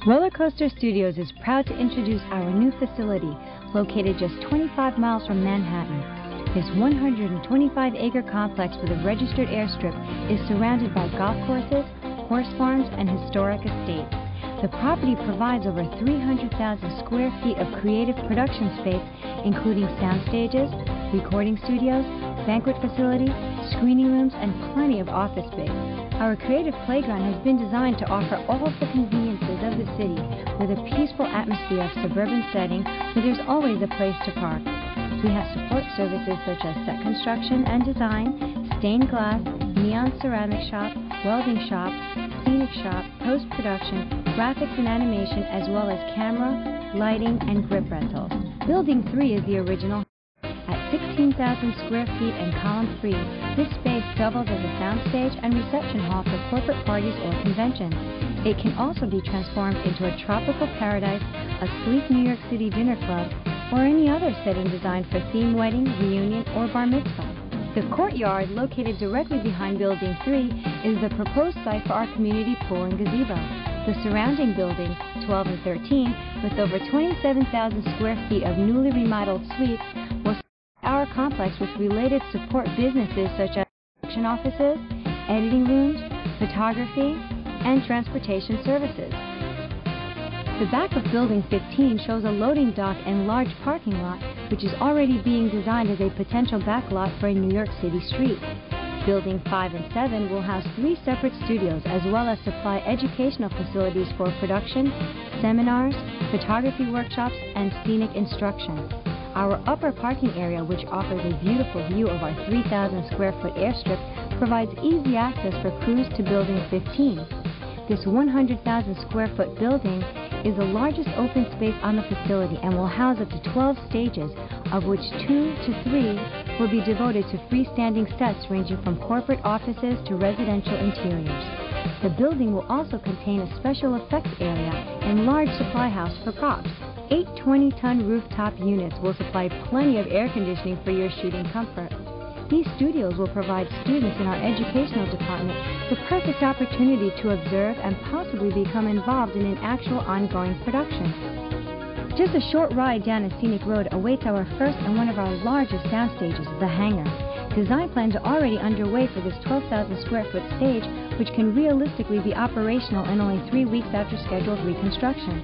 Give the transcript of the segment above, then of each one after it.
Roller Coaster Studios is proud to introduce our new facility, located just 25 miles from Manhattan. This 125-acre complex with a registered airstrip is surrounded by golf courses, horse farms, and historic estates. The property provides over 300,000 square feet of creative production space, including sound stages, recording studios, banquet facilities, screening rooms, and plenty of office space. Our creative playground has been designed to offer all of the conveniences of the city with a peaceful atmosphere of suburban setting where there's always a place to park. We have support services such as set construction and design, stained glass, neon ceramic shop, welding shop, scenic shop, post-production, graphics and animation, as well as camera, lighting, and grip rentals. Building 3 is the original. At 16,000 square feet and column-free, this space doubles as a soundstage and reception hall for corporate parties or conventions. It can also be transformed into a tropical paradise, a sleek New York City dinner club, or any other setting designed for theme wedding, reunion, or bar mitzvah. The courtyard, located directly behind Building 3, is the proposed site for our community pool and gazebo. The surrounding buildings, 12 and 13, with over 27,000 square feet of newly remodeled suites, will support our complex with related support businesses such as production offices, editing rooms, photography, and transportation services. The back of Building 15 shows a loading dock and large parking lot, which is already being designed as a potential back lot for a New York City street. Building 5 and 7 will house 3 separate studios as well as supply educational facilities for production, seminars, photography workshops, and scenic instruction. Our upper parking area, which offers a beautiful view of our 3,000 square foot airstrip, provides easy access for crews to Building 15. This 100,000 square foot building is the largest open space on the facility and will house up to 12 stages, of which 2 to 3 will be devoted to freestanding sets ranging from corporate offices to residential interiors. The building will also contain a special effects area and large supply house for props. 8 20-ton rooftop units will supply plenty of air conditioning for your shooting comfort. These studios will provide students in our educational department the perfect opportunity to observe and possibly become involved in an actual ongoing production. Just a short ride down a scenic road awaits our first and one of our largest sound stages, the hangar. Design plans are already underway for this 12,000 square foot stage, which can realistically be operational in only 3 weeks after scheduled reconstruction.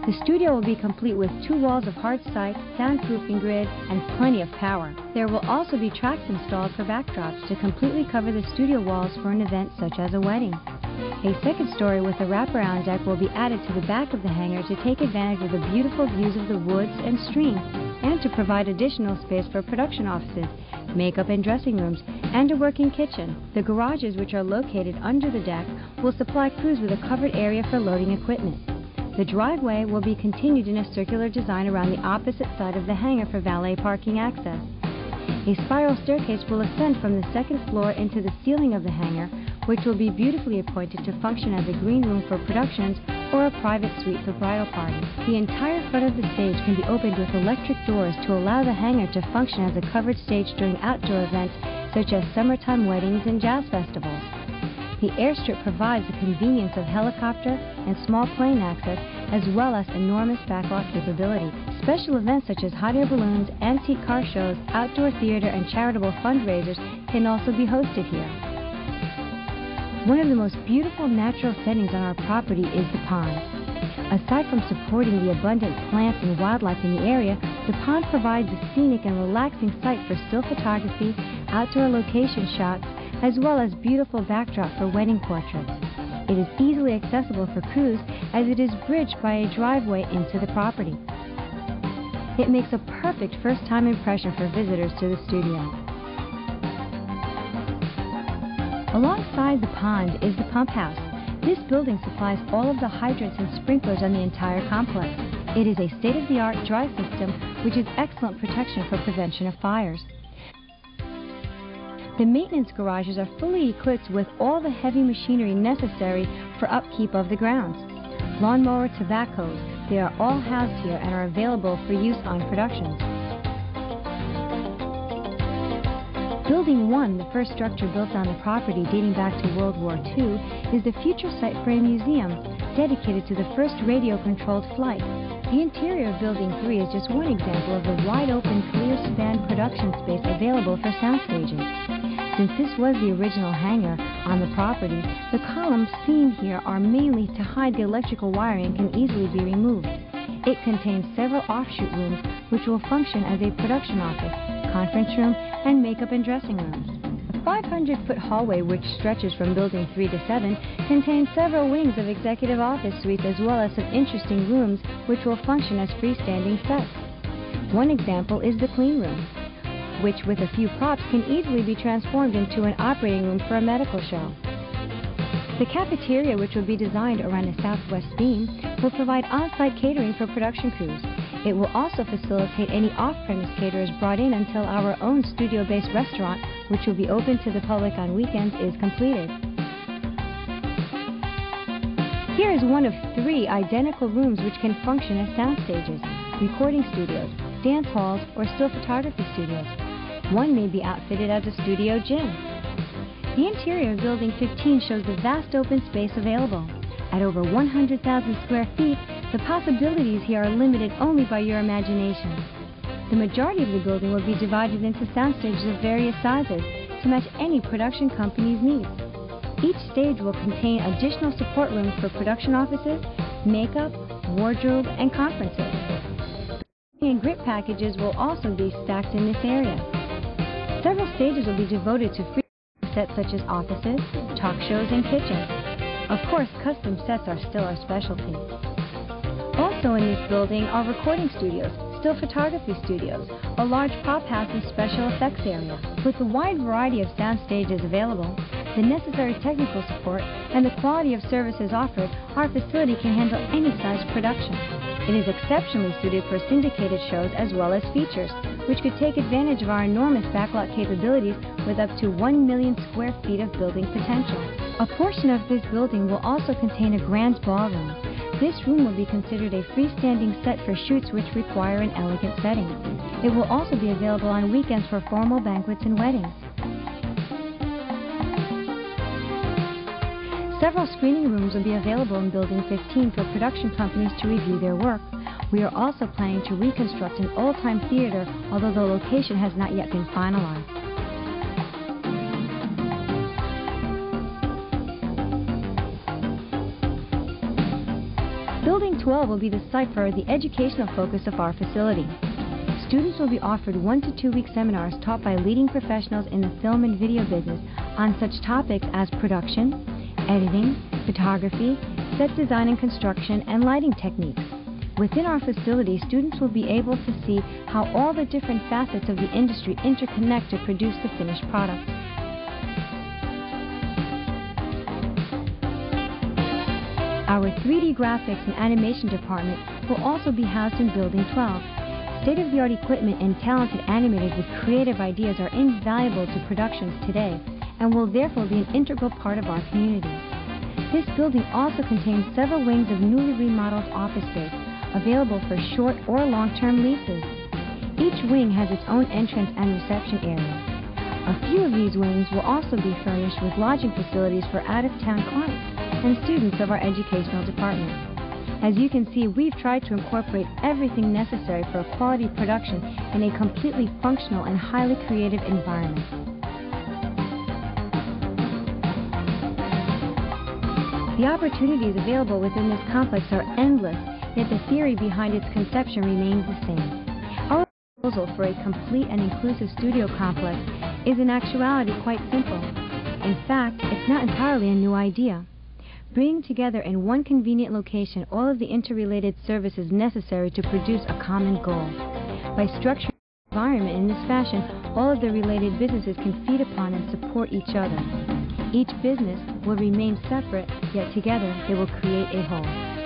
The studio will be complete with 2 walls of hard sight, soundproofing grid, and plenty of power. There will also be tracks installed for backdrops to completely cover the studio walls for an event such as a wedding. A second story with a wraparound deck will be added to the back of the hangar to take advantage of the beautiful views of the woods and stream, and to provide additional space for production offices, makeup and dressing rooms, and a working kitchen. The garages, which are located under the deck, will supply crews with a covered area for loading equipment. The driveway will be continued in a circular design around the opposite side of the hangar for valet parking access. A spiral staircase will ascend from the second floor into the ceiling of the hangar, which will be beautifully appointed to function as a green room for productions or a private suite for bridal parties. The entire front of the stage can be opened with electric doors to allow the hangar to function as a covered stage during outdoor events such as summertime weddings and jazz festivals. The airstrip provides the convenience of helicopter and small plane access, as well as enormous backlot capability. Special events such as hot air balloons, antique car shows, outdoor theater, and charitable fundraisers can also be hosted here. One of the most beautiful natural settings on our property is the pond. Aside from supporting the abundant plants and wildlife in the area, the pond provides a scenic and relaxing site for still photography, outdoor location shots, as well as beautiful backdrop for wedding portraits. It is easily accessible for crews as it is bridged by a driveway into the property. It makes a perfect first-time impression for visitors to the studio. Alongside the pond is the pump house. This building supplies all of the hydrants and sprinklers on the entire complex. It is a state-of-the-art dry system, which is excellent protection for prevention of fires. The maintenance garages are fully equipped with all the heavy machinery necessary for upkeep of the grounds. Lawnmower to backhoes, they are all housed here and are available for use on productions. Building 1, the first structure built on the property dating back to World War II, is the future site for a museum dedicated to the first radio-controlled flight. The interior of Building 3 is just one example of the wide-open, clear-span production space available for sound stages. Since this was the original hangar on the property, the columns seen here are mainly to hide the electrical wiring and can easily be removed. It contains several offshoot rooms which will function as a production office, conference room, and makeup and dressing rooms. The 500-foot hallway, which stretches from Building 3 to 7, contains several wings of executive office suites as well as some interesting rooms which will function as freestanding sets. One example is the clean room, which with a few props can easily be transformed into an operating room for a medical show. The cafeteria, which will be designed around a southwest theme, will provide on-site catering for production crews. It will also facilitate any off-premise caterers brought in until our own studio-based restaurant, which will be open to the public on weekends, is completed. Here is one of 3 identical rooms which can function as sound stages, recording studios, dance halls, or still photography studios. One may be outfitted as a studio gym. The interior of Building 15 shows the vast open space available. At over 100,000 square feet, the possibilities here are limited only by your imagination. The majority of the building will be divided into sound stages of various sizes to match any production company's needs. Each stage will contain additional support rooms for production offices, makeup, wardrobe, and conferences. And grip packages will also be stacked in this area. Several stages will be devoted to free sets such as offices, talk shows, and kitchens. Of course, custom sets are still our specialty. Also in this building are recording studios, still photography studios, a large prop house and special effects area. With the wide variety of sound stages available, the necessary technical support, and the quality of services offered, our facility can handle any size production. It is exceptionally suited for syndicated shows as well as features, which could take advantage of our enormous backlot capabilities with up to 1 million square feet of building potential. A portion of this building will also contain a grand ballroom. This room will be considered a freestanding set for shoots which require an elegant setting. It will also be available on weekends for formal banquets and weddings. Several screening rooms will be available in Building 15 for production companies to review their work. We are also planning to reconstruct an old-time theater, although the location has not yet been finalized. Building 12 will be the site for the educational focus of our facility. Students will be offered 1 to 2 week seminars taught by leading professionals in the film and video business on such topics as production, editing, photography, set design and construction, and lighting techniques. Within our facility, students will be able to see how all the different facets of the industry interconnect to produce the finished product. Our 3D graphics and animation department will also be housed in Building 12. State-of-the-art equipment and talented animators with creative ideas are invaluable to productions today and will therefore be an integral part of our community. This building also contains several wings of newly remodeled office space, available for short or long-term leases. Each wing has its own entrance and reception area. A few of these wings will also be furnished with lodging facilities for out-of-town clients and students of our educational department. As you can see, we've tried to incorporate everything necessary for a quality production in a completely functional and highly creative environment. The opportunities available within this complex are endless, yet the theory behind its conception remains the same. Our proposal for a complete and inclusive studio complex is in actuality quite simple. In fact, it's not entirely a new idea. Bringing together in one convenient location all of the interrelated services necessary to produce a common goal. By structuring the environment in this fashion, all of the related businesses can feed upon and support each other. Each business will remain separate, yet together they will create a whole.